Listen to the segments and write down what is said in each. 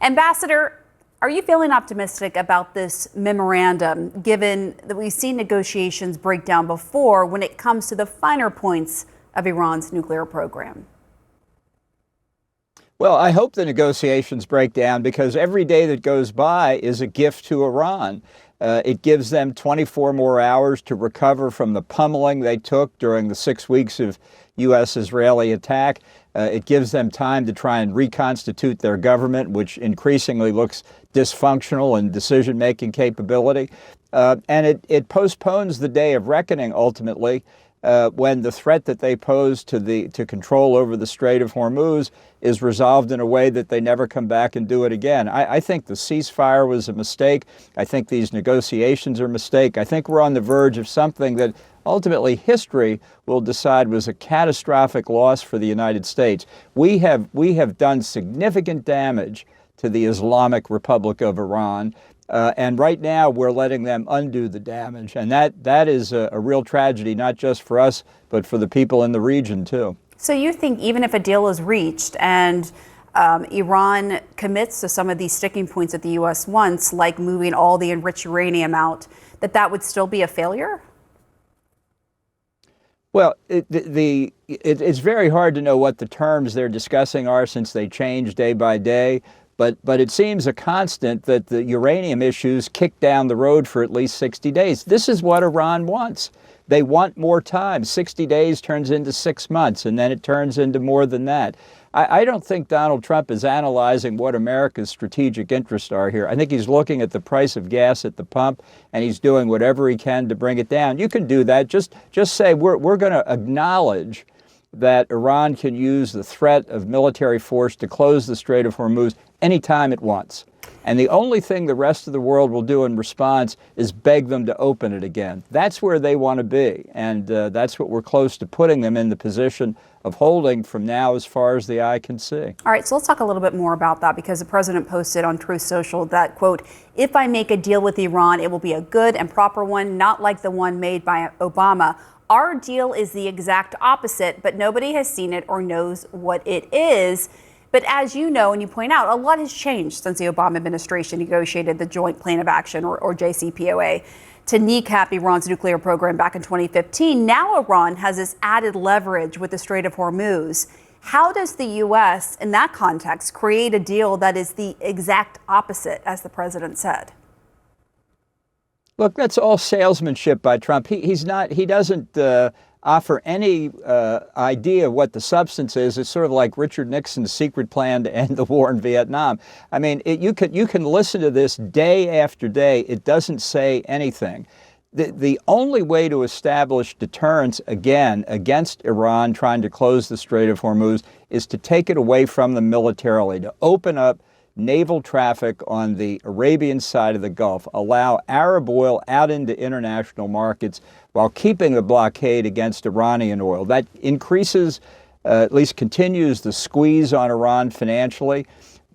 Ambassador, are you feeling optimistic about this memorandum, given that we've seen negotiations break down before when it comes to the finer points of Iran's nuclear program? Well, I hope the negotiations break down because every day that goes by is a gift to Iran. It gives them 24 more hours to recover from the pummeling they took during the 6 weeks of U.S.-Israeli attack. It gives them time to try and reconstitute their government, which increasingly looks dysfunctional in decision-making capability. And it postpones the day of reckoning, ultimately, when the threat that they pose to control over the Strait of Hormuz is resolved in a way that they never come back and do it again. I think the ceasefire was a mistake. I think these negotiations are a mistake. I think we're on the verge of something that ultimately history will decide was a catastrophic loss for the United States. We have done significant damage to the Islamic Republic of Iran. And right now, we're letting them undo the damage. And that is a real tragedy, not just for us, but for the people in the region, too. So you think even if a deal is reached and Iran commits to some of these sticking points that the U.S. wants, like moving all the enriched uranium out, that would still be a failure? Well, it's very hard to know what the terms they're discussing are since they change day by day. But it seems a constant that the uranium issues kick down the road for at least 60 days. This is what Iran wants. They want more time. 60 days turns into 6 months, and then it turns into more than that. I don't think Donald Trump is analyzing what America's strategic interests are here. I think he's looking at the price of gas at the pump, and he's doing whatever he can to bring it down. You can do that. Just say we're going to acknowledge that Iran can use the threat of military force to close the Strait of Hormuz anytime it wants. And the only thing the rest of the world will do in response is beg them to open it again. That's where they want to be. And that's what we're close to putting them in the position of holding from now as far as the eye can see. All right, so let's talk a little bit more about that, because the president posted on Truth Social that, quote, "If I make a deal with Iran, it will be a good and proper one, not like the one made by Obama. Our deal is the exact opposite, but nobody has seen it or knows what it is." But as you know, and you point out, a lot has changed since the Obama administration negotiated the Joint Plan of Action, or JCPOA, to kneecap Iran's nuclear program back in 2015. Now Iran has this added leverage with the Strait of Hormuz. How does the U.S., in that context, create a deal that is the exact opposite, as the president said? Look, that's all salesmanship by Trump. He doesn't offer any idea of what the substance is. It's sort of like Richard Nixon's secret plan to end the war in Vietnam. I mean, you can listen to this day after day. It doesn't say anything. The only way to establish deterrence again against Iran trying to close the Strait of Hormuz is to take it away from them militarily, to open up naval traffic on the Arabian side of the Gulf, allow Arab oil out into international markets while keeping the blockade against Iranian oil. That increases, at least continues, the squeeze on Iran financially.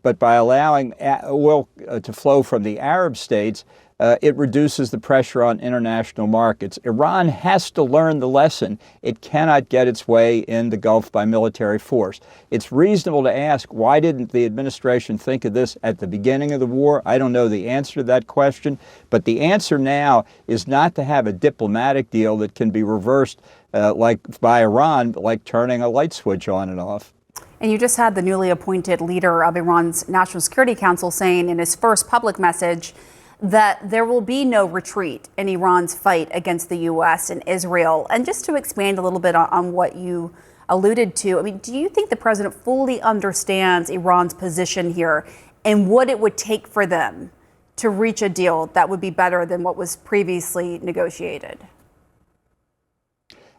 But by allowing oil to flow from the Arab states, it reduces the pressure on international markets. Iran has to learn the lesson. It cannot get its way in the Gulf by military force. It's reasonable to ask, why didn't the administration think of this at the beginning of the war? I don't know the answer to that question, but the answer now is not to have a diplomatic deal that can be reversed like by Iran, like turning a light switch on and off. And you just had the newly appointed leader of Iran's National Security Council saying in his first public message that there will be no retreat in Iran's fight against the U.S. and Israel. And just to expand a little bit on what you alluded to, I mean, do you think the president fully understands Iran's position here and what it would take for them to reach a deal that would be better than what was previously negotiated?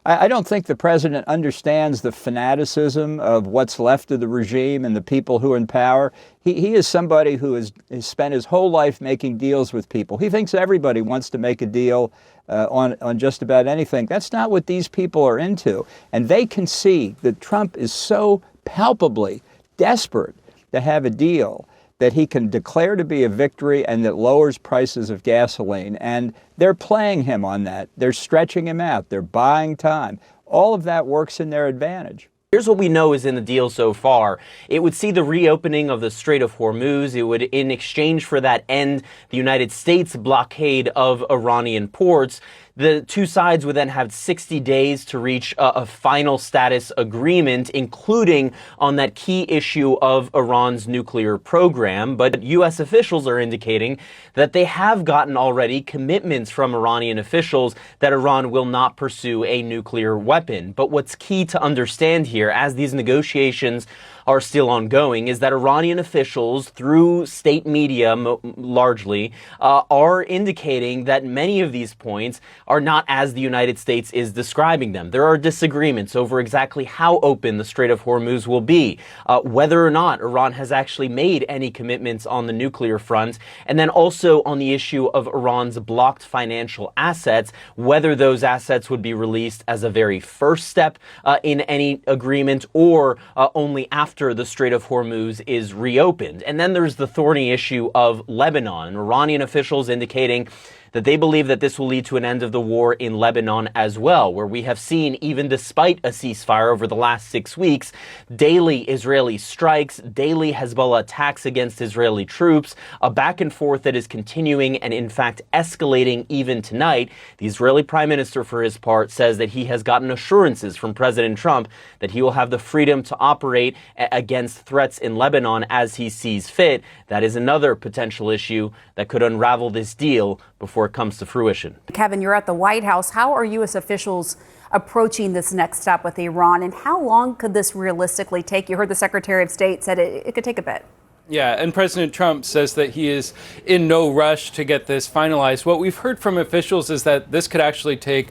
I don't think the president understands the fanaticism of what's left of the regime and the people who are in power. He is somebody who has spent his whole life making deals with people. He thinks everybody wants to make a deal on just about anything. That's not what these people are into. And they can see that Trump is so palpably desperate to have a deal that he can declare to be a victory and that lowers prices of gasoline. And they're playing him on that. They're stretching him out. They're buying time. All of that works in their advantage. Here's what we know is in the deal so far. It would see the reopening of the Strait of Hormuz. It would, in exchange for that, end the United States blockade of Iranian ports. The two sides would then have 60 days to reach a final status agreement, including on that key issue of Iran's nuclear program. But U.S. officials are indicating that they have gotten already commitments from Iranian officials that Iran will not pursue a nuclear weapon. But what's key to understand here, as these negotiations are still ongoing, is that Iranian officials, through state media largely, are indicating that many of these points are not as the United States is describing them. There are disagreements over exactly how open the Strait of Hormuz will be, whether or not Iran has actually made any commitments on the nuclear front, and then also on the issue of Iran's blocked financial assets, whether those assets would be released as a very first step in any agreement or only after the Strait of Hormuz is reopened. And then there's the thorny issue of Lebanon. Iranian officials indicating that they believe that this will lead to an end of the war in Lebanon as well, where we have seen, even despite a ceasefire over the last 6 weeks, daily Israeli strikes, daily Hezbollah attacks against Israeli troops, a back and forth that is continuing and in fact escalating even tonight. The Israeli Prime Minister, for his part, says that he has gotten assurances from President Trump that he will have the freedom to operate against threats in Lebanon as he sees fit. That is another potential issue that could unravel this deal before it comes to fruition. Kevin, you're at the White House. How are U.S. officials approaching this next step with Iran, and how long could this realistically take? You heard the Secretary of State said it could take a bit. Yeah, and President Trump says that he is in no rush to get this finalized. What we've heard from officials is that this could actually take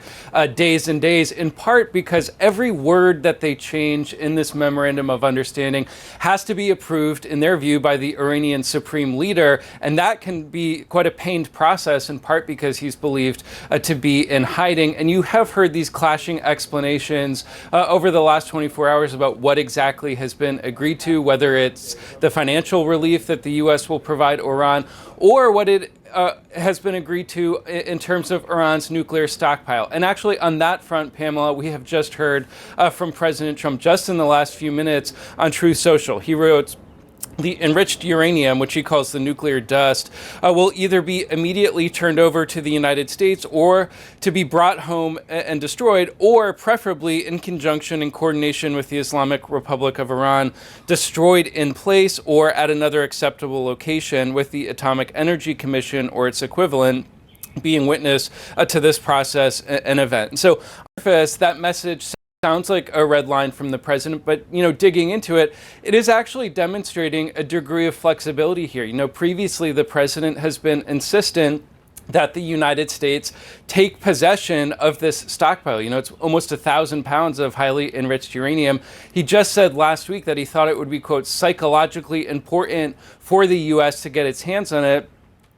days and days, in part because every word that they change in this memorandum of understanding has to be approved, in their view, by the Iranian supreme leader. And that can be quite a pained process, in part because he's believed to be in hiding. And you have heard these clashing explanations over the last 24 hours about what exactly has been agreed to, whether it's the financial relief that the U.S. will provide Iran, or what it has been agreed to in terms of Iran's nuclear stockpile. And actually, on that front, Pamela, we have just heard from President Trump just in the last few minutes on Truth Social. He wrote, the enriched uranium, which he calls the nuclear dust, will either be immediately turned over to the United States or to be brought home and destroyed, or preferably in conjunction and coordination with the Islamic Republic of Iran, destroyed in place or at another acceptable location, with the Atomic Energy Commission or its equivalent being witness to this process and event. And so, that message sounds like a red line from the president, but, digging into it, it is actually demonstrating a degree of flexibility here. Previously the president has been insistent that the United States take possession of this stockpile. It's almost 1,000 pounds of highly enriched uranium. He just said last week that he thought it would be, quote, psychologically important for the U.S. to get its hands on it.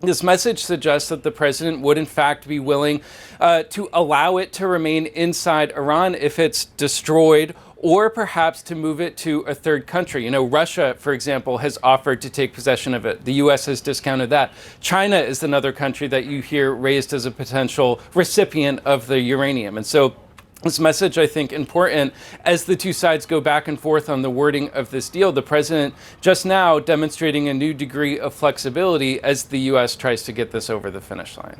This message suggests that the president would in fact be willing to allow it to remain inside Iran if it's destroyed, or perhaps to move it to a third country. Russia, for example, has offered to take possession of it. The U.S. has discounted that. China is another country that you hear raised as a potential recipient of the uranium. And so this message, I think, important as the two sides go back and forth on the wording of this deal. The president just now demonstrating a new degree of flexibility as the U.S. tries to get this over the finish line.